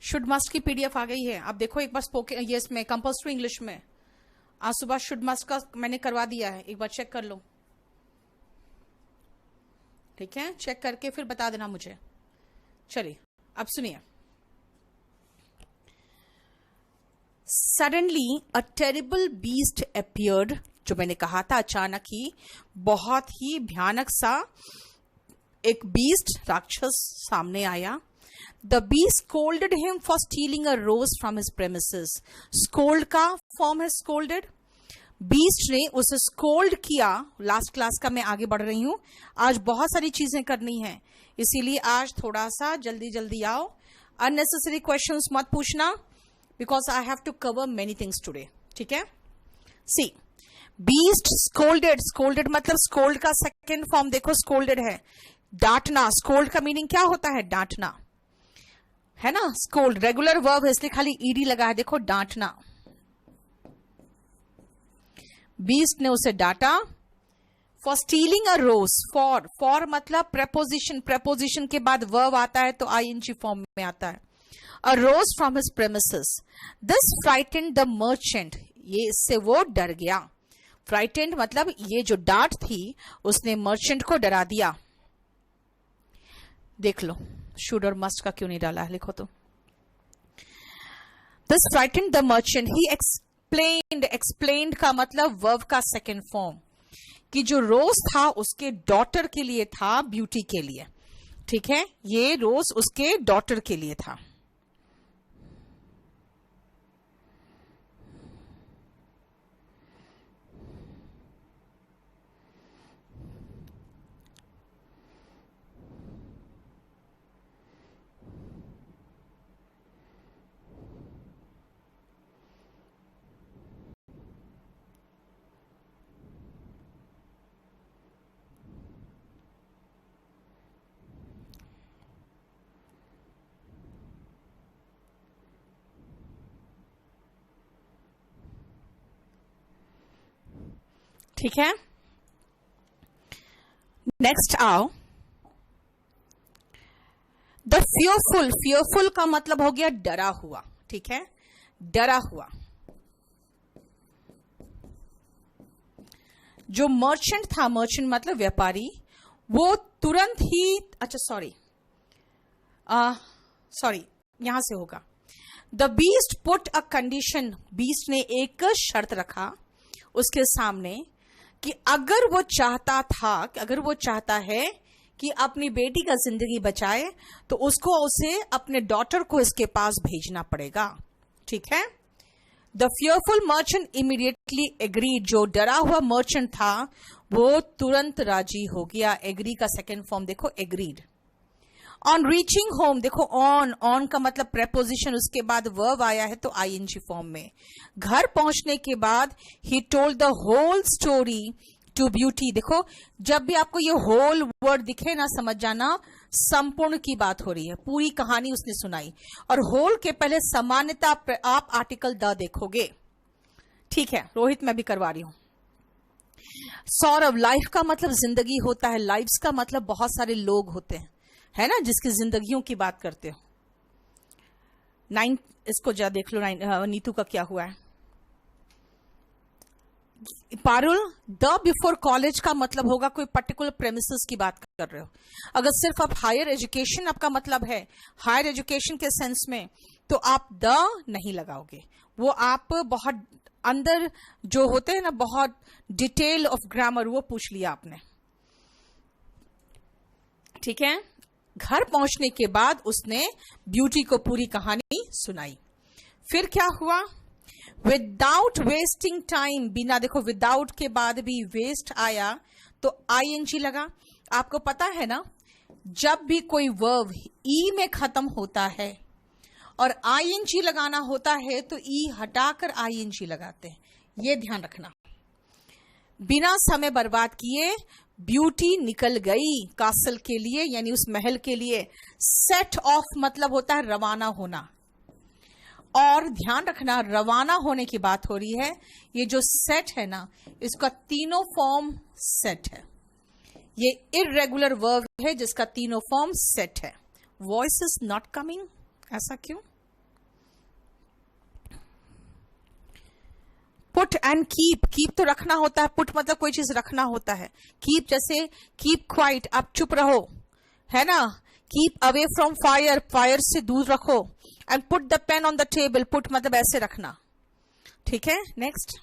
Should must की PDF आ गई है। अब देखो एक बार स्पोकन, ये इसमें कंपल्सरी इंग्लिश में आज सुबह शुड मस्ट का मैंने करवा दिया है, एक बार चेक कर लो। ठीक है, चेक करके फिर बता देना मुझे। चलिए अब सुनिए। Suddenly a terrible beast appeared, जो मैंने कहा था अचानक ही बहुत ही भयानक सा एक बीस्ट राक्षस सामने आया। The beast scolded him for stealing a rose from his premises. Scold का फॉर्म है स्कोल्डेड। बीस्ट ने उसे स्कोल्ड किया। लास्ट क्लास का मैं आगे बढ़ रही हूं, आज बहुत सारी चीजें करनी है, इसीलिए आज थोड़ा सा जल्दी जल्दी आओ। अननेसेसरी क्वेश्चंस मत पूछना, because I have to cover many things today. ठीक है, सी बीस्ट स्कोल्डेड। स्कोल्डेड मतलब स्कोल्ड का सेकेंड फॉर्म देखो, स्कोल्डेड है डांटना। स्कोल्ड का मीनिंग क्या होता है? डांटना, है ना। स्कोल्ड रेगुलर वर्ब है, इसलिए खाली ईडी लगा है, देखो डांटना। बीस्ट ने उसे डांटा for stealing a rose. For मतलब प्रेपोजिशन, प्रेपोजिशन के बाद वर्ब आता है तो आईएनजी फॉर्म में आता है। A rose from his premises. This frightened the merchant. ये इससे वो डर गया। फ्राइटेंड मतलब ये जो डांट थी उसने मर्चेंट को डरा दिया। देख लो शुड और मस्ट का क्यों नहीं डाला है, लिखो तो। This frightened the merchant. He explained का मतलब वर्ब का सेकेंड फॉर्म, कि जो रोज था उसके डॉटर के लिए था, ब्यूटी के लिए। ठीक है, ये रोज उसके डॉटर के लिए था। ठीक है, नेक्स्ट आओ। The fearful. फियरफुल का मतलब हो गया डरा हुआ। ठीक है, डरा हुआ। जो मर्चेंट था, मर्चेंट मतलब व्यापारी, वो तुरंत ही, अच्छा सॉरी यहां से होगा। The beast put a condition. Beast ने एक शर्त रखा उसके सामने कि अगर वो चाहता है कि अपनी बेटी का जिंदगी बचाए तो उसको उसे अपने डॉटर को इसके पास भेजना पड़ेगा। ठीक है, the fearful merchant immediately agreed. जो डरा हुआ मर्चेंट था वो तुरंत राजी हो गया। एग्री का सेकेंड फॉर्म देखो, एग्रीड। ऑन रीचिंग होम, देखो ऑन का मतलब प्रेपोजिशन, उसके बाद वर्ब आया है तो आईएनजी फॉर्म में। घर पहुंचने के बाद ही told the whole story to Beauty. देखो जब भी आपको ये होल वर्ड दिखे ना, समझ जाना संपूर्ण की बात हो रही है, पूरी कहानी उसने सुनाई। और होल के पहले सामान्यता आप आर्टिकल द देखोगे। ठीक है, रोहित मैं भी करवा रही हूं। सौरभ, लाइफ का मतलब जिंदगी होता है, लाइफ्स का मतलब बहुत सारे लोग होते हैं, है ना, जिसकी जिंदगियों की बात करते हो। 9 इसको जा देख लो, नीतू का क्या हुआ है। पारुल, द बिफोर कॉलेज का मतलब होगा कोई पर्टिकुलर प्रेमिसेस की बात कर रहे हो। अगर सिर्फ आप हायर एजुकेशन आपका मतलब है, हायर एजुकेशन के सेंस में, तो आप द नहीं लगाओगे। वो आप बहुत अंदर जो होते हैं ना, बहुत डिटेल ऑफ ग्रामर, वो पूछ लिया आपने। ठीक है, घर पहुंचने के बाद उसने ब्यूटी को पूरी कहानी सुनाई। फिर क्या हुआ? विदाउट वेस्टिंग टाइम, बिना, देखो विदाउट के बाद भी वेस्ट आया तो आईएनजी लगा। आपको पता है ना, जब भी कोई वर्ब ई में खत्म होता है और आईएनजी लगाना होता है तो ई हटाकर आईएनजी लगाते हैं, ये ध्यान रखना। बिना समय बर्बाद किए ब्यूटी निकल गई कासल के लिए, यानी उस महल के लिए। सेट ऑफ मतलब होता है रवाना होना। और ध्यान रखना, रवाना होने की बात हो रही है। ये जो सेट है ना, इसका तीनों फॉर्म सेट है। ये इर्रेगुलर वर्ब है जिसका तीनों फॉर्म सेट है। वॉइस इज नॉट कमिंग, ऐसा क्यों? पुट एंड कीप, कीप तो रखना होता है, पुट मतलब कोई चीज रखना होता है। कीप जैसे कीप क्वाइट, आप चुप रहो, है ना। Keep away from fire, fire से दूर रखो। And put the pain on the table, put मतलब ऐसे रखना, ठीक है। नेक्स्ट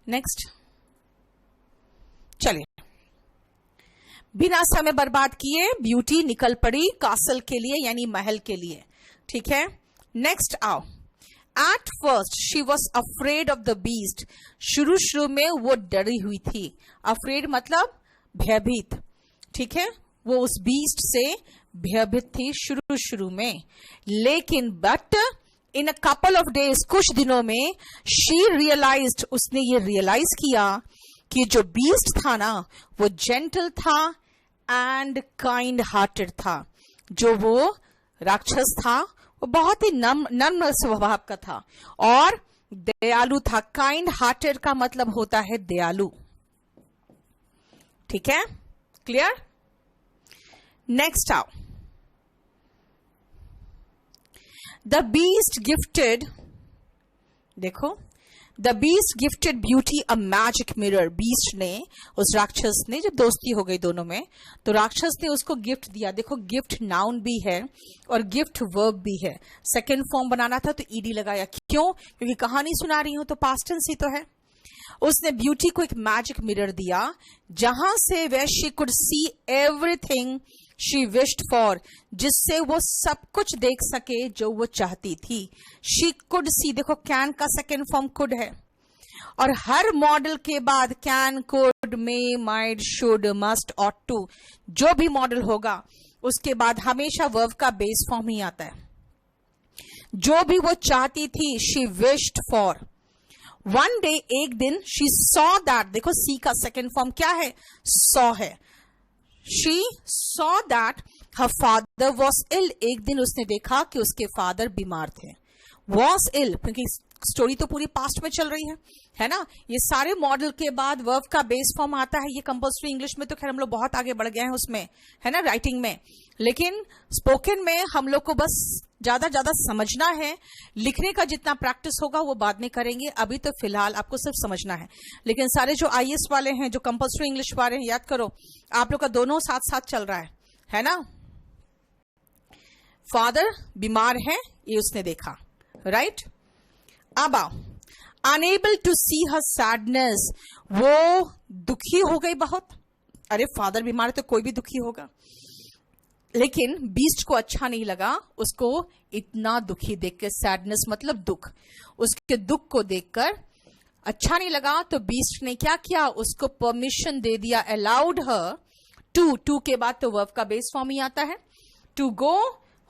नेक्स्ट चलिए, बिना समय बर्बाद किए ब्यूटी निकल पड़ी कासल के लिए यानी महल के लिए, ठीक है। नेक्स्ट आओ। At first she was afraid of the beast, शुरू में वो डरी हुई थी। अफ्रेड मतलब भयभीत, ठीक है। वो उस बीस्ट से भयभीत थी शुरू में, लेकिन but in a couple of days, कुछ दिनों में, शी रियलाइज्ड, उसने ये रियलाइज किया कि जो बीस्ट था ना वो जेंटल था एंड काइंड हार्टेड था। जो वो राक्षस था वो बहुत ही नम्र स्वभाव का था और दयालु था। काइंड हार्टेड का मतलब होता है दयालु, ठीक है, क्लियर। नेक्स्ट आओ। द बीस्ट गिफ्टेड, देखो, the beast gifted beauty a magic mirror. Beast ने, उस राक्षस ने, जब दोस्ती हो गई दोनों में, तो राक्षस ने उसको गिफ्ट दिया। देखो, गिफ्ट नाउन भी है और गिफ्ट वर्ब भी है। सेकेंड फॉर्म बनाना था तो ईडी लगाया, क्यों? क्योंकि कहानी सुना रही हूं तो पास्ट टेंस ही तो है। उसने ब्यूटी को एक मैजिक मिरर दिया जहां से वह she could see everything she wished for, जिससे वो सब कुछ देख सके जो वो चाहती थी। शी कुड सी, देखो कैन का सेकेंड फॉर्म कुड है और हर मॉडल के बाद can, could, may, might, should, must, ought to, जो भी मॉडल होगा उसके बाद हमेशा वर्ब का बेस फॉर्म ही आता है। जो भी वो चाहती थी, she wished for. One day, एक दिन, शी सॉ दैट, देखो सी का सेकेंड फॉर्म क्या है? सॉ है। She saw that her father was ill, एक दिन उसने देखा कि उसके फादर बीमार थे। वॉज इल, क्योंकि स्टोरी तो पूरी पास्ट में चल रही है ना। ये सारे मॉडल के बाद वर्ब का बेस फॉर्म आता है। ये कंपल्सरी इंग्लिश में तो खैर हम लोग बहुत आगे बढ़ गए हैं उसमें, है ना, राइटिंग में, लेकिन स्पोकन में हम लोग को बस ज्यादा समझना है। लिखने का जितना प्रैक्टिस होगा वो बाद में करेंगे, अभी तो फिलहाल आपको सिर्फ समझना है। लेकिन सारे जो आईएएस वाले हैं, जो कंपल्सरी इंग्लिश वाले हैं, याद करो आप लोग का दोनों साथ साथ चल रहा है ना। फादर बीमार है, ये उसने देखा, राइट। अब आओ, unable to see her sadness, वो दुखी हो गई बहुत। अरे फादर बीमार है तो कोई भी दुखी होगा, लेकिन बीस्ट को अच्छा नहीं लगा उसको इतना दुखी देख के। सैडनेस मतलब दुख, उसके दुख को देखकर अच्छा नहीं लगा, तो बीस्ट ने क्या किया? उसको परमिशन दे दिया, अलाउड हर टू के बाद तो वर्ब का बेस फॉर्म ही आता है, टू गो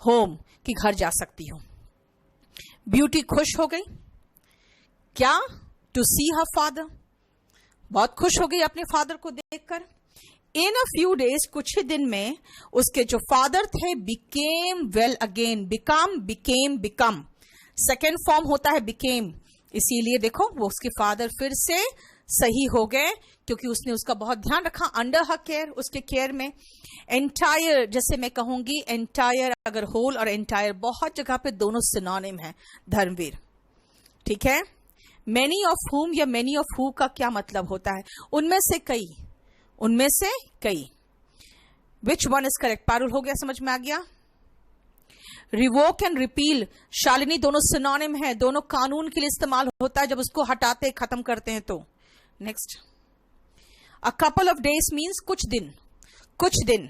होम, कि घर जा सकती हूं। ब्यूटी खुश हो गई, क्या? टू सी हर फादर, बहुत खुश हो गई अपने फादर को देखकर। इन अ फ्यू डेज, कुछ ही दिन में, उसके जो फादर थे became well again. Become second form होता है बिकेम, इसीलिए देखो वो उसके फादर फिर से सही हो गए, क्योंकि उसने उसका बहुत ध्यान रखा, अंडर हर केयर, उसके केयर में। एंटायर, जैसे मैं कहूंगी एंटायर, अगर होल और एंटायर बहुत जगह पे दोनों सिनोनिम है, धर्मवीर, ठीक है। मेनी ऑफ हुम या मेनी ऑफ हु का क्या मतलब होता है? उनमें से कई, उनमें से कई। Which one is correct? Parul, हो गया, समझ में आ गया। रिवोक एंड रिपील, शालिनी, दोनों सिनोनिम है, दोनों कानून के लिए इस्तेमाल होता है जब उसको हटाते खत्म करते हैं तो। Next, a couple of days means कुछ दिन, कुछ दिन।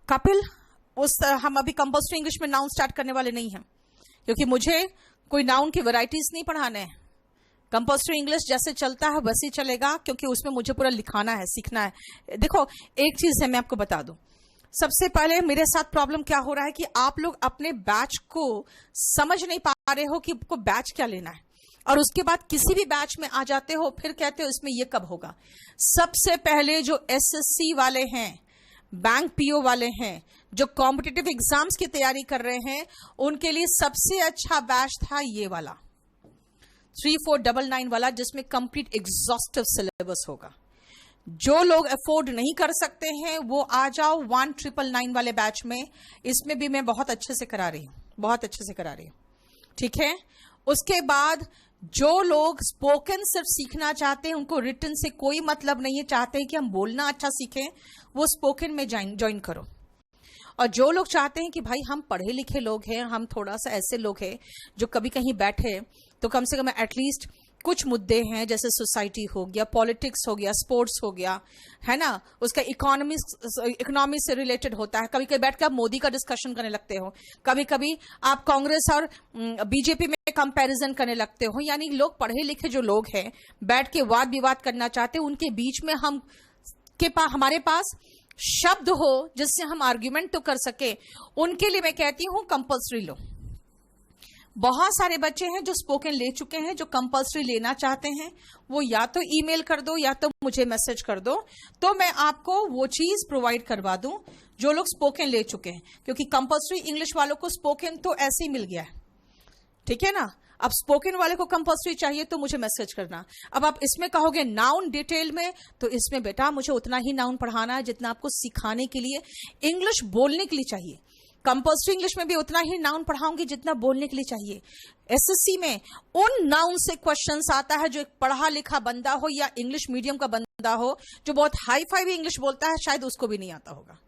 कपिल, उस हम अभी कंपल्सरी इंग्लिश में नाउन स्टार्ट करने वाले नहीं हैं, क्योंकि मुझे कोई नाउन की वैरायटीज नहीं पढ़ाने हैं। कंपल्सरी इंग्लिश जैसे चलता है वैसे चलेगा, क्योंकि उसमें मुझे पूरा लिखाना है, सीखना है। देखो एक चीज है, मैं आपको बता दूं, सबसे पहले मेरे साथ प्रॉब्लम क्या हो रहा है कि आप लोग अपने बैच को समझ नहीं पा रहे हो कि आपको बैच क्या लेना है, और उसके बाद किसी भी बैच में आ जाते हो, फिर कहते हो इसमें ये कब होगा। सबसे पहले जो एसएससी वाले हैं, बैंक पीओ वाले हैं, जो कॉम्पिटिटिव एग्जाम्स की तैयारी कर रहे हैं, उनके लिए सबसे अच्छा बैच था ये वाला। 3499 वाला, जिसमें कंप्लीट एग्जॉस्टिव सिलेबस होगा। जो लोग अफोर्ड नहीं कर सकते हैं वो आ जाओ 1999 वाले बैच में। इसमें भी मैं बहुत अच्छे से करा रही हूं, बहुत अच्छे से करा रही हूं, ठीक है। उसके बाद जो लोग स्पोकन सिर्फ सीखना चाहते हैं, उनको रिटन से कोई मतलब नहीं है, चाहते हैं कि हम बोलना अच्छा सीखें, वो स्पोकन में ज्वाइन करो। और जो लोग चाहते हैं कि भाई हम पढ़े लिखे लोग हैं, हम थोड़ा सा ऐसे लोग हैं जो कभी कहीं बैठे तो कम से कम एटलीस्ट कुछ मुद्दे हैं, जैसे सोसाइटी हो गया, पॉलिटिक्स हो गया, स्पोर्ट्स हो गया, है ना, उसका इकोनॉमी से रिलेटेड होता है। कभी कभी बैठकर आप मोदी का डिस्कशन करने लगते हो, कभी कभी आप कांग्रेस और बीजेपी में कंपैरिजन करने लगते हो। यानी लोग पढ़े लिखे जो लोग हैं बैठ के वाद विवाद करना चाहते हैं, उनके बीच में हमारे पास शब्द हो जिससे हम आर्ग्यूमेंट तो कर सके, उनके लिए मैं कहती हूं कंपल्सरी लो। बहुत सारे बच्चे हैं जो स्पोकन ले चुके हैं, जो कंपल्सरी लेना चाहते हैं, वो या तो ईमेल कर दो या तो मुझे मैसेज कर दो, तो मैं आपको वो चीज प्रोवाइड करवा दूं जो लोग स्पोकन ले चुके हैं। क्योंकि कंपल्सरी इंग्लिश वालों को स्पोकन तो ऐसे ही मिल गया है, ठीक है ना। अब स्पोकन वाले को कंपल्सरी चाहिए तो मुझे मैसेज करना। अब आप इसमें कहोगे नाउन डिटेल में, तो इसमें बेटा मुझे उतना ही नाउन पढ़ाना है जितना आपको सिखाने के लिए, इंग्लिश बोलने के लिए चाहिए। कंपल्सरी इंग्लिश में भी उतना ही नाउन पढ़ाऊंगी जितना बोलने के लिए चाहिए। एसएससी में उन नाउन से क्वेश्चंस आता है जो एक पढ़ा लिखा बंदा हो या इंग्लिश मीडियम का बंदा हो जो बहुत हाई फाई भी इंग्लिश बोलता है, शायद उसको भी नहीं आता होगा।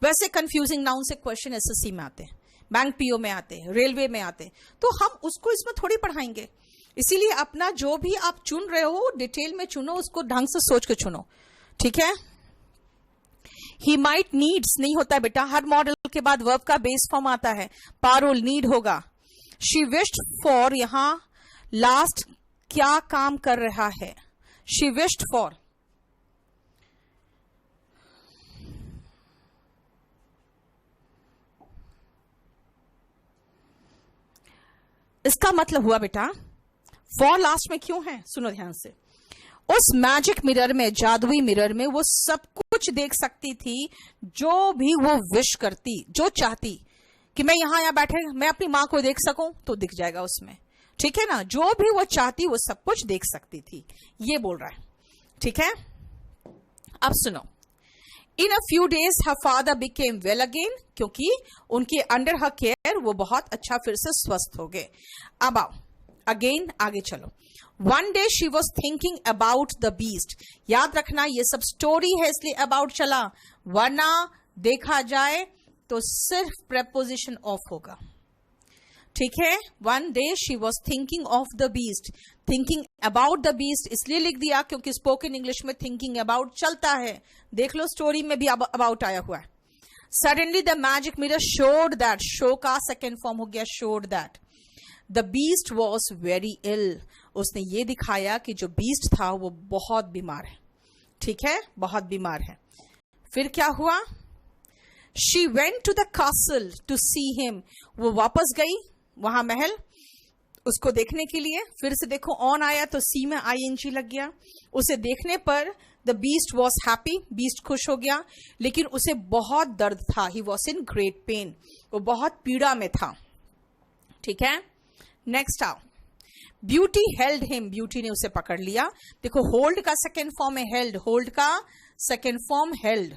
वैसे कंफ्यूजिंग नाउन से क्वेश्चन एसएससी में आते हैं, बैंक पीओ में आते हैं, रेलवे में आते हैं, तो हम उसको इसमें थोड़ी पढ़ाएंगे। इसीलिए अपना जो भी आप चुन रहे हो डिटेल में चुनो, उसको ढंग से सोच के चुनो, ठीक है। ही माइट नीड्स नहीं होता है बेटा, हर मॉडल के बाद वर्ब का बेस फॉर्म आता है, पारोल नीड होगा। शी विश्ड फॉर, यहां लास्ट क्या काम कर रहा है, शी विश्ड फॉर, इसका मतलब हुआ बेटा फॉर लास्ट में क्यों है, सुनो ध्यान से। उस मैजिक मिरर में, जादुई मिरर में वो सब कुछ देख सकती थी जो भी वो विश करती, जो चाहती कि मैं यहां बैठे मैं अपनी मां को देख सकूं तो दिख जाएगा उसमें, ठीक है ना। जो भी वो चाहती वो सब कुछ देख सकती थी, ये बोल रहा है, ठीक है। अब सुनो, in a few days her father became well again, क्योंकि उनके अंडर हर केयर वो बहुत अच्छा फिर से स्वस्थ हो गए। अब आओ अगेन आगे चलो। One day she was thinking about the beast, याद रखना ये सब स्टोरी है इसलिए अबाउट चला, वरना देखा जाए तो सिर्फ प्रेपोजिशन ऑफ होगा, ठीक है। One day she was thinking of the beast, thinking about the beast इसलिए लिख दिया क्योंकि स्पोकन इंग्लिश में थिंकिंग अबाउट चलता है, देख लो स्टोरी में भी अबाउट आया हुआ है। Suddenly the magic mirror showed that, show का सेकेंड फॉर्म हो गया showed that, the beast was very ill, उसने ये दिखाया कि जो बीस्ट था वो बहुत बीमार है, ठीक है, बहुत बीमार है। फिर क्या हुआ, she went to the castle to see him, वो वापस गई वहां महल उसको देखने के लिए। फिर से देखो ऑन आया तो सी में आईएनजी लग गया। उसे देखने पर the beast was happy, beast खुश हो गया, लेकिन उसे बहुत दर्द था, he was in great pen, वो बहुत पीड़ा में था, ठीक है। नेक्स्ट आओ, ब्यूटी हेल्ड हिम, ब्यूटी ने उसे पकड़ लिया। देखो होल्ड का सेकेंड फॉर्म है हेल्ड, होल्ड का सेकेंड फॉर्म हेल्ड,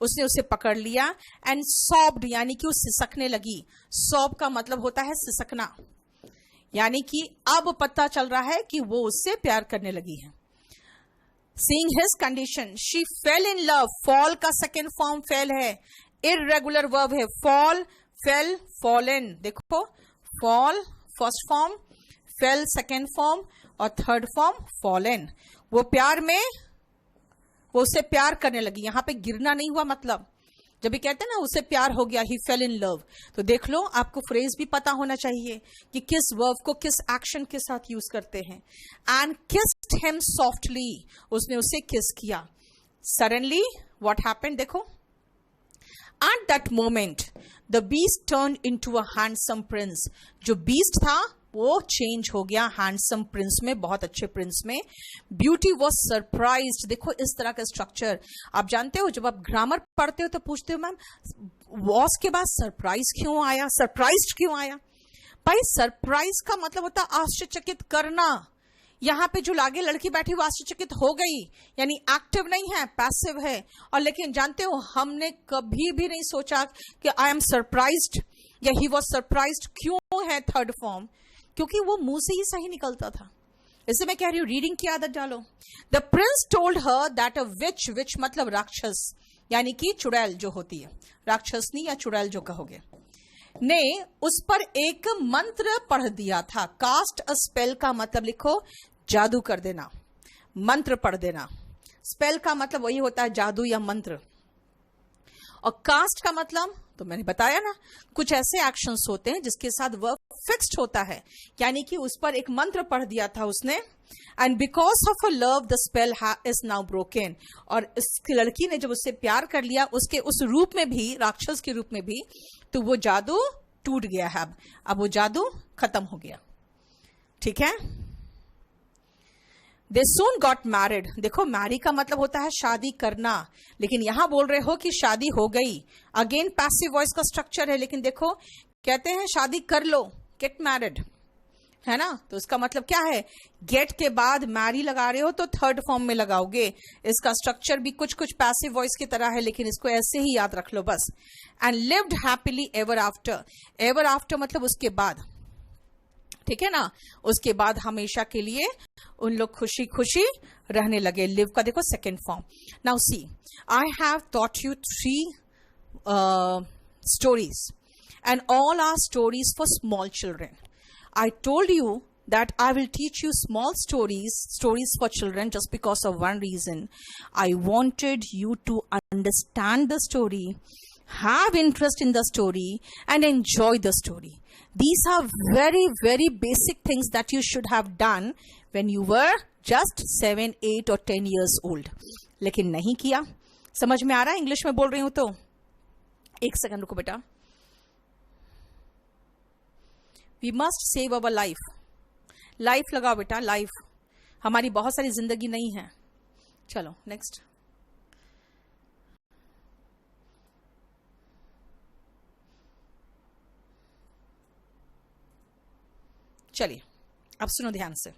उसने उसे पकड़ लिया। एंड सॉब्ड, यानी कि वो सिसकने लगी, सॉब का मतलब होता है सिसकना, यानी कि अब पता चल रहा है कि वो उससे प्यार करने लगी है। Seeing his condition she fail in love, fall का सेकेंड फॉर्म फेल है, इररेगुलर वर्ब है, फॉल, फेल, फॉलन। देखो fall first form, fail second form और थर्ड फॉर्म फॉलन। वो प्यार में, वो उसे प्यार करने लगी, यहां पे गिरना नहीं हुआ, मतलब जब भी कहते हैं ना उसे प्यार हो गया, ही फेल इन लव, तो देख लो आपको फ्रेज भी पता होना चाहिए कि किस वर्ब को किस एक्शन के साथ यूज करते हैं। एंड किस्ड हिम सॉफ्टली, उसने उसे किस किया। सडनली व्हाट हैपेंड, देखो at that moment the beast turn into a handsome Prince, जो बीस्ट था वो चेंज हो गया हैंडसम प्रिंस में, बहुत अच्छे प्रिंस में। ब्यूटी वॉज सरप्राइज्ड, देखो इस तरह का स्ट्रक्चर आप जानते हो, जब आप ग्रामर पढ़ते हो तो पूछते हो मैम वॉज के बाद सरप्राइज क्यों आया, सरप्राइज्ड क्यों आया। भाई सरप्राइज का मतलब होता है आश्चर्यचकित करना। यहाँ पे जो आगे लड़की बैठी वो आश्चर्यचकित हो गई, यानी एक्टिव नहीं है, पैसिव है। और लेकिन जानते हो हमने कभी भी नहीं सोचा कि आई एम सरप्राइज्ड या ही वॉज सरप्राइज्ड। क्यों है थर्ड फॉर्म? क्योंकि वो मुंह से ही सही निकलता था। इससे मैं कह रही हूं रीडिंग की आदत डालो। The prince told her that a witch, witch मतलब राक्षस, यानी कि चुड़ैल जो होती है, राक्षसनी या चुड़ैल जो कहोगे, ने उस पर एक मंत्र पढ़ दिया था। कास्ट अ स्पेल का मतलब लिखो जादू कर देना, मंत्र पढ़ देना। स्पेल का मतलब वही होता है जादू या मंत्र। और कास्ट का मतलब तो मैंने बताया ना, कुछ ऐसे एक्शंस होते हैं जिसके साथ वर्ब फिक्स्ड होता है, यानी कि उस पर एक मंत्र पढ़ दिया था उसने। And because of a love the spell is now broken. और इस लड़की ने जब उससे प्यार कर लिया, उसके उस रूप में भी, राक्षस के रूप में भी, तो वो जादू टूट गया है। अब वो जादू खत्म हो गया। ठीक है। दे सून गॉट मैरिड। देखो मैरी का मतलब होता है शादी करना, लेकिन यहां बोल रहे हो कि शादी हो गई। अगेन पैसिव वॉइस का स्ट्रक्चर है, लेकिन देखो कहते हैं शादी कर लो, गेट मैरिड, है ना। तो इसका मतलब क्या है? गेट के बाद मैरी लगा रहे हो तो थर्ड फॉर्म में लगाओगे। इसका स्ट्रक्चर भी कुछ कुछ पैसिव वॉइस की तरह है, लेकिन इसको ऐसे ही याद रख लो बस। And lived happily ever after. Ever after मतलब उसके बाद, ठीक है ना, उसके बाद हमेशा के लिए उन लोग खुशी खुशी रहने लगे। लिव का देखो second form. Now see, I have taught you 3 stories and all are stories for small children. I told you that I will teach you small stories for children just because of one reason. I wanted you to understand the story, have interest in the story, and enjoy the story. These are very, very basic things that you should have done when you were just 7, 8 or 10 years old. लेकिन नहीं किया। समझ में आ रहा है English में बोल रही हूं तो? एक सेकंड रुको बेटा। We must save our life. Life लगाओ बेटा, लाइफ। हमारी बहुत सारी जिंदगी नहीं है। चलो नेक्स्ट। चलिए अब सुनो ध्यान से।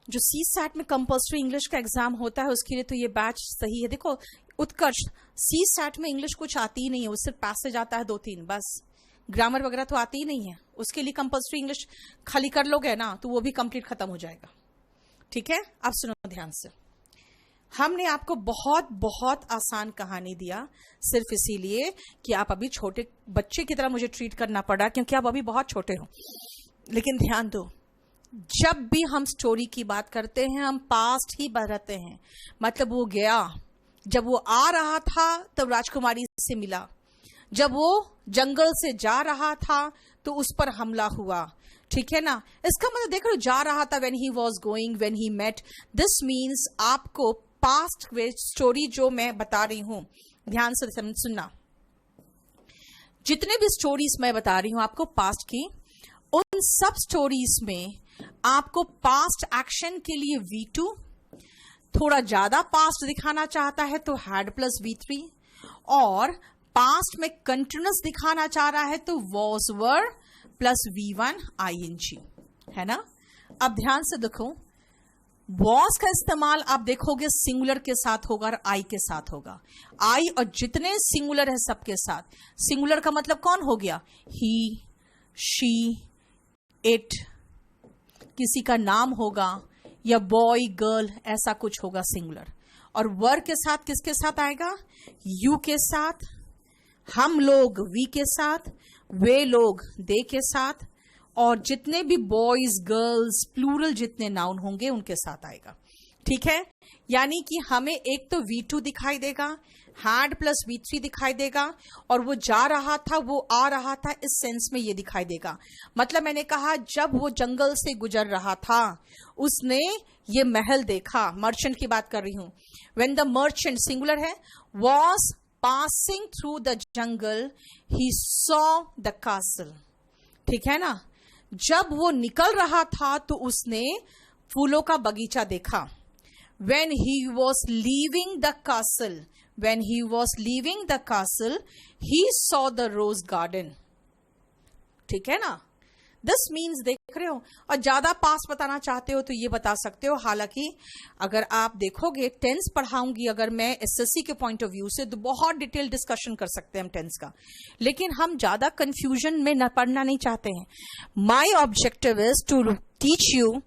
जो सी सैट में कंपल्सरी इंग्लिश का एग्जाम होता है उसके लिए तो ये बैच सही है। देखो उत्कर्ष, सी सैट में इंग्लिश कुछ आती ही नहीं है, वो सिर्फ पैसेज आता है 2-3 बस, ग्रामर वगैरह तो आती ही नहीं है। उसके लिए कंपल्सरी इंग्लिश खाली कर लोगे ना तो वो भी कंप्लीट खत्म हो जाएगा। ठीक है, अब सुनो ध्यान से। हमने आपको बहुत बहुत आसान कहानी दिया सिर्फ इसीलिए कि आप अभी छोटे बच्चे की तरह मुझे ट्रीट करना पड़ा, क्योंकि आप अभी बहुत छोटे हो। लेकिन ध्यान दो, जब भी हम स्टोरी की बात करते हैं हम पास्ट ही बरतते हैं। मतलब वो गया, जब वो आ रहा था तब राजकुमारी से मिला, जब वो जंगल से जा रहा था तो उस पर हमला हुआ। ठीक है ना, इसका मतलब देख रहे हो, जा रहा था when he was going, when he met. This means आपको पास्ट स्टोरी जो मैं बता रही हूं, ध्यान से सुनना। जितने भी स्टोरीज मैं बता रही हूं आपको पास्ट की, उन सब स्टोरीज में आपको पास्ट एक्शन के लिए V2, थोड़ा ज्यादा पास्ट दिखाना चाहता है तो हैड प्लस V3, और पास्ट में कंटिन्यूअस दिखाना चाह रहा है तो was were plus V1 ING, है ना। अब ध्यान से देखो, वॉज का इस्तेमाल आप देखोगे सिंगुलर के साथ होगा और आई के साथ होगा। आई और जितने सिंगुलर है सबके साथ। सिंगुलर का मतलब कौन हो गया? ही, शी, इट, किसी का नाम होगा या बॉय गर्ल ऐसा कुछ होगा सिंगुलर। और वर के साथ किसके साथ आएगा? यू के साथ, हम लोग वी के साथ, वे लोग दे के साथ, और जितने भी बॉयज गर्ल्स प्लूरल जितने नाउन होंगे उनके साथ आएगा। ठीक है, यानी कि हमें एक तो V2 दिखाई देगा, हैड प्लस V3 दिखाई देगा, और वो जा रहा था वो आ रहा था, इस सेंस में ये दिखाई देगा। मतलब मैंने कहा जब वो जंगल से गुजर रहा था उसने ये महल देखा। मर्चेंट की बात कर रही हूं। व्हेन द मर्चेंट सिंगुलर है, was passing through the jungle he saw the castle. ठीक है ना, जब वो निकल रहा था तो उसने फूलों का बगीचा देखा. When he was leaving the castle, he saw the rose garden. ठीक है ना? This means, देख रहे हो. और ज्यादा पास बताना चाहते हो तो ये बता सकते हो. हालांकि अगर आप देखोगे, टेंस पढ़ाऊंगी अगर मैं एसएससी के पॉइंट ऑफ व्यू से, तो बहुत डिटेल डिस्कशन कर सकते हैं हम टेंस का. लेकिन हम ज्यादा कंफ्यूजन में न पढ़ना नहीं चाहते हैं. My objective is to teach you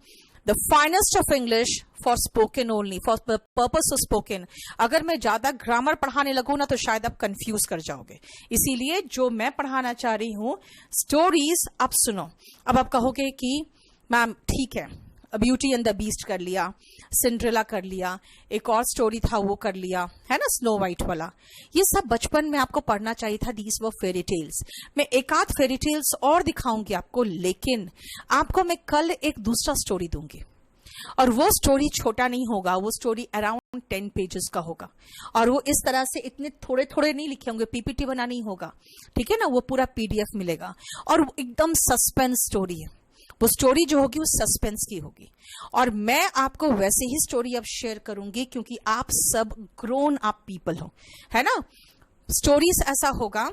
the finest of English for spoken only, for the purpose of spoken. अगर मैं ज्यादा ग्रामर पढ़ाने लगूं ना तो शायद आप कंफ्यूज कर जाओगे. इसीलिए जो मैं पढ़ाना चाह रही हूं, स्टोरीज आप सुनो. अब आप कहोगे कि मैम ठीक है, ब्यूटी एंड द बीस्ट कर लिया, सिंड्रेला कर लिया, एक और स्टोरी था वो कर लिया, है ना, स्नो वाइट वाला. ये सब बचपन में आपको पढ़ना चाहिए था. These were fairy tales. मैं एक आध फेरी टेल्स और दिखाऊंगी आपको, लेकिन आपको मैं कल एक दूसरा स्टोरी दूंगी. और वो स्टोरी छोटा नहीं होगा, वो स्टोरी अराउंड 10 पेजेस का होगा. और वो इस तरह से इतने थोड़े थोड़े नहीं लिखे होंगे, पीपीटी बना नहीं होगा. ठीक है ना? वो पूरा पीडीएफ मिलेगा. और वो एकदम सस्पेंस स्टोरी है. वो स्टोरी जो होगी वो सस्पेंस की होगी. और मैं आपको वैसे ही स्टोरी अब शेयर करूंगी क्योंकि आप सब ग्रोन अप पीपल हो, है ना. स्टोरीज ऐसा होगा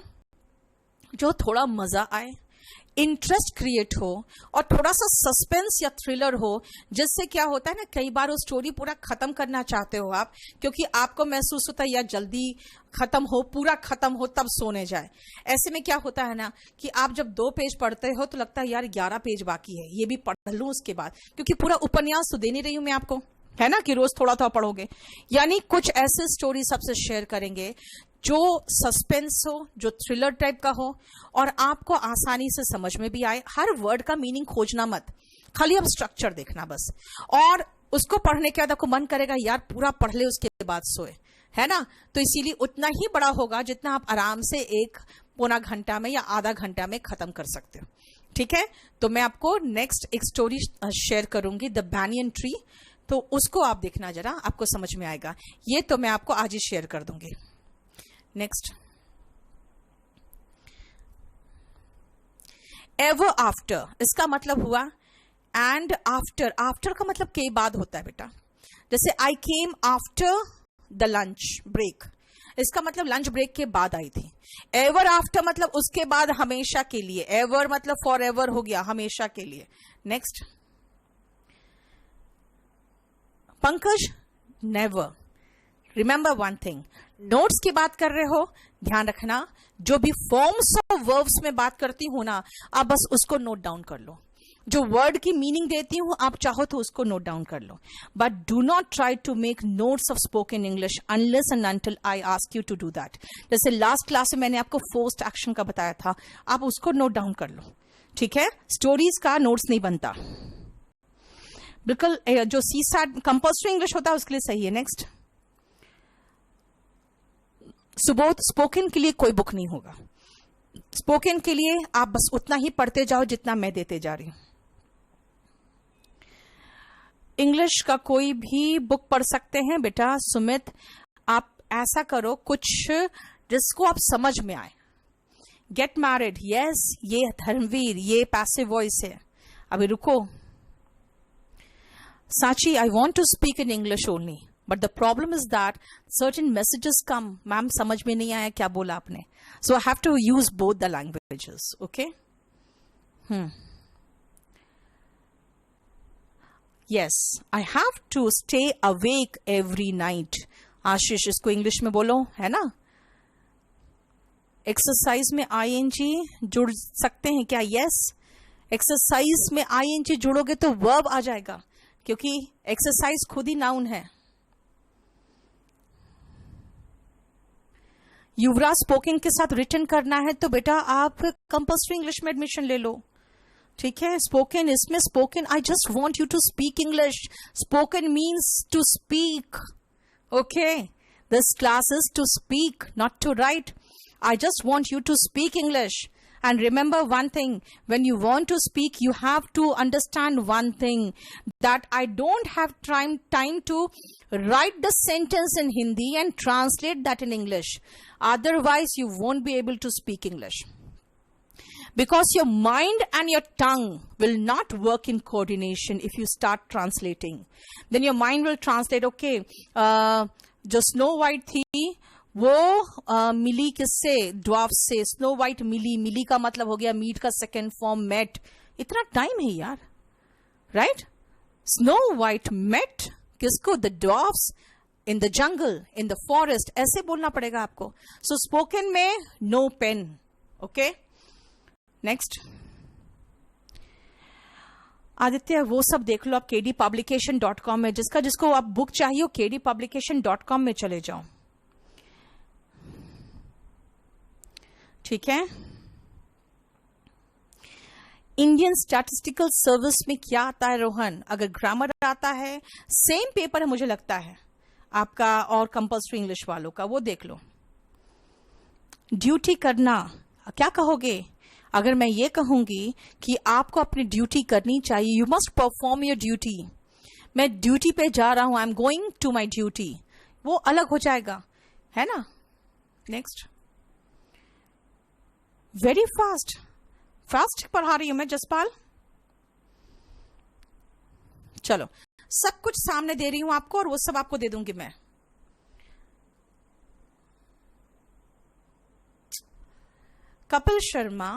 जो थोड़ा मजा आए, इंटरेस्ट क्रिएट हो और थोड़ा सा सस्पेंस या थ्रिलर हो. जिससे क्या होता है ना, कई बार वो स्टोरी पूरा खत्म करना चाहते हो आप, क्योंकि आपको महसूस होता है यार जल्दी खत्म हो, पूरा खत्म हो तब सोने जाए. ऐसे में क्या होता है ना कि आप जब 2 पेज पढ़ते हो तो लगता है यार 11 पेज बाकी है, ये भी पढ़ लूं उसके बाद, क्योंकि पूरा उपन्यास तो दे नहीं रही हूं मैं आपको, है ना, कि रोज थोड़ा थोड़ा पढ़ोगे. यानी कुछ ऐसे स्टोरी सबसे शेयर करेंगे जो सस्पेंस हो, जो थ्रिलर टाइप का हो और आपको आसानी से समझ में भी आए. हर वर्ड का मीनिंग खोजना मत, खाली अब स्ट्रक्चर देखना बस. और उसको पढ़ने के बाद आपको मन करेगा यार पूरा पढ़ ले उसके बाद सोए, है ना. तो इसीलिए उतना ही बड़ा होगा जितना आप आराम से 1 पौना घंटा में या आधा घंटा में खत्म कर सकते हो. ठीक है? तो मैं आपको नेक्स्ट एक स्टोरी शेयर करूंगी, द बैनियन ट्री. तो उसको आप देखना जरा, आपको समझ में आएगा. ये तो मैं आपको आज ही शेयर कर दूंगी. Next, ever after. इसका मतलब हुआ एंड आफ्टर. आफ्टर का मतलब के बाद होता है बेटा. जैसे I came after the lunch break, इसका मतलब लंच ब्रेक के बाद आई थी. एवर आफ्टर मतलब उसके बाद, हमेशा के लिए. एवर मतलब फॉर एवर हो गया, हमेशा के लिए. Next, Pankaj, never. Remember one thing, notes की बात कर रहे हो, ध्यान रखना जो भी फॉर्म्स ऑफ वर्ब्स में बात करती हूं ना, आप बस उसको नोट डाउन कर लो. जो वर्ड की मीनिंग देती हूं आप चाहो तो उसको नोट डाउन कर लो. But do not try to make notes of spoken English unless and until I ask you to do that. जैसे लास्ट क्लास में मैंने आपको फोर्स्ड एक्शन का बताया था, आप उसको नोट डाउन कर लो. ठीक है? स्टोरीज का नोट्स नहीं बनता बिल्कुल. जो सीसैट कंपल्सरी इंग्लिश होता है उसके लिए सही है. नेक्स्ट, सुबोध, स्पोकन के लिए कोई बुक नहीं होगा. स्पोकन के लिए आप बस उतना ही पढ़ते जाओ जितना मैं देते जा रही हूं. इंग्लिश का कोई भी बुक पढ़ सकते हैं बेटा. सुमित, आप ऐसा करो कुछ जिसको आप समझ में आए. गेट मैरिड, यस, ये धर्मवीर, ये पैसिव वॉइस है. अभी रुको. Sachi, I want to speak in English only, but the problem is that certain messages come. Ma'am समझ में नहीं आया क्या बोला आपने, so I have to use both the languages. Okay. Yes, I have to stay awake every night. Ashish, इसको English में बोलो, है ना. एक्सरसाइज में आईएनजी जुड़ सकते हैं क्या? यस, एक्सरसाइज में आईएनजी जुड़ोगे तो वर्ब आ जाएगा, क्योंकि एक्सरसाइज खुद ही नाउन है. युवराज, स्पोकन के साथ रिटन करना है तो बेटा आप कंपल्सरी इंग्लिश में एडमिशन ले लो. ठीक है? स्पोकन, इसमें spoken, I just want you to speak English. Spoken means to speak. Okay, this class is to speak, not to write. I just want you to speak English. And remember one thing, when you want to speak, you have to understand one thing, that I don't have time to write the sentence in Hindi and translate that in English. Otherwise, you won't be able to speak English. Because your mind and your tongue will not work in coordination if you start translating. Then your mind will translate, okay, जो snow white थी वो मिली किससे, dwarf से. Snow white मिली, मिली का मतलब हो गया meet का सेकेंड फॉर्म मेट. इतना टाइम है यार, राइट? स्नो वाइट मेट किसको? The dwarfs in the jungle, in the forest. ऐसे बोलना पड़ेगा आपको. सो स्पोकन में no pain. Okay, next. Aditya वो सब देख लो आप kdpublication.com में. जिसको आप बुक चाहिए kdpublication.com में चले जाओ. ठीक है. इंडियन स्टैटिस्टिकल सर्विस में क्या आता है रोहन? अगर ग्रामर आता है, सेम पेपर है मुझे लगता है आपका और कंपल्सरी इंग्लिश वालों का, वो देख लो. ड्यूटी करना, क्या कहोगे अगर मैं ये कहूंगी कि आपको अपनी ड्यूटी करनी चाहिए? You must perform your duty. मैं ड्यूटी पे जा रहा हूं, I am going to my duty, वो अलग हो जाएगा, है ना? नेक्स्ट. वेरी फास्ट पढ़ा रही हूं मैं जसपाल. चलो, सब कुछ सामने दे रही हूं आपको और वो सब आपको दे दूंगी मैं. कपिल शर्मा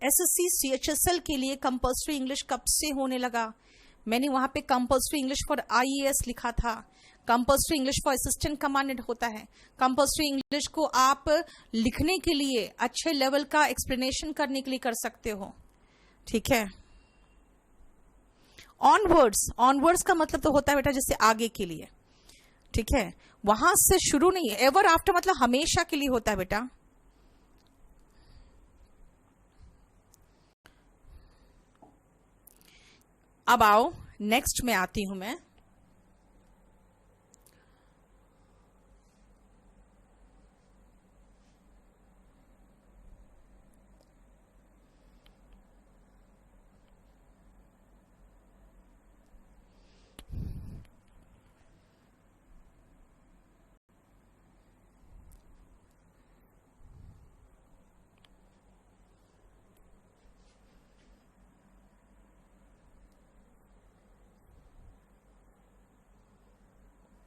एसएससी सीएचएसएल के लिए कंपल्सरी इंग्लिश कब से होने लगा? मैंने वहां पे कंपल्सरी इंग्लिश फॉर आईएएस लिखा था. Compulsory English for assistant commandant होता है. कंपल्सरी इंग्लिश को आप लिखने के लिए, अच्छे लेवल का एक्सप्लेनेशन करने के लिए कर सकते हो. ठीक है. ऑनवर्ड्स का मतलब तो होता है बेटा जैसे आगे के लिए. ठीक है, वहां से शुरू नहीं है. एवर आफ्टर मतलब हमेशा के लिए होता है बेटा. अब आओ नेक्स्ट में आती हूं मैं.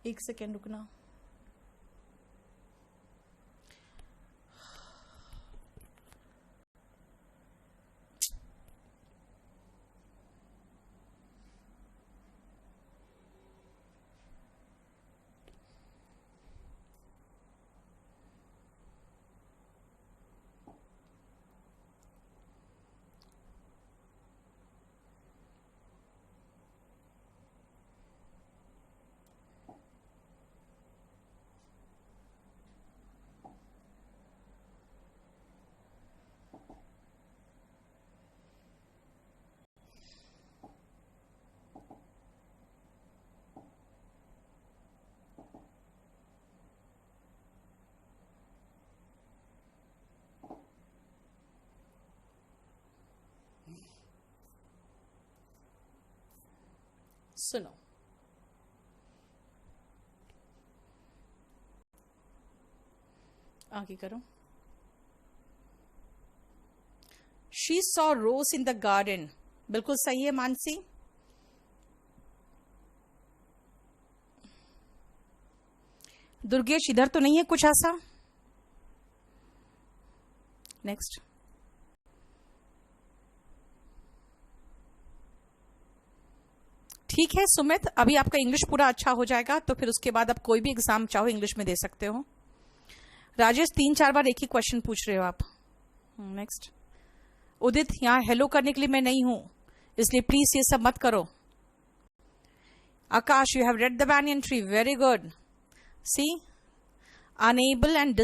एक सेकेंड रुकना. सुनो, आगे करो. She saw rose in the garden. बिल्कुल सही है मानसी. दुर्गेश इधर तो नहीं है कुछ ऐसा? नेक्स्ट. ठीक है सुमित, अभी आपका इंग्लिश पूरा अच्छा हो जाएगा तो फिर उसके बाद आप कोई भी एग्जाम चाहो इंग्लिश में दे सकते हो. राजेश 3-4 बार एक ही क्वेश्चन पूछ रहे हो आप. नेक्स्ट. उदित, यहाँ हेलो करने के लिए मैं नहीं हूं, इसलिए प्लीज ये सब मत करो. Akash, you have read the banyan tree, very good. See, enable and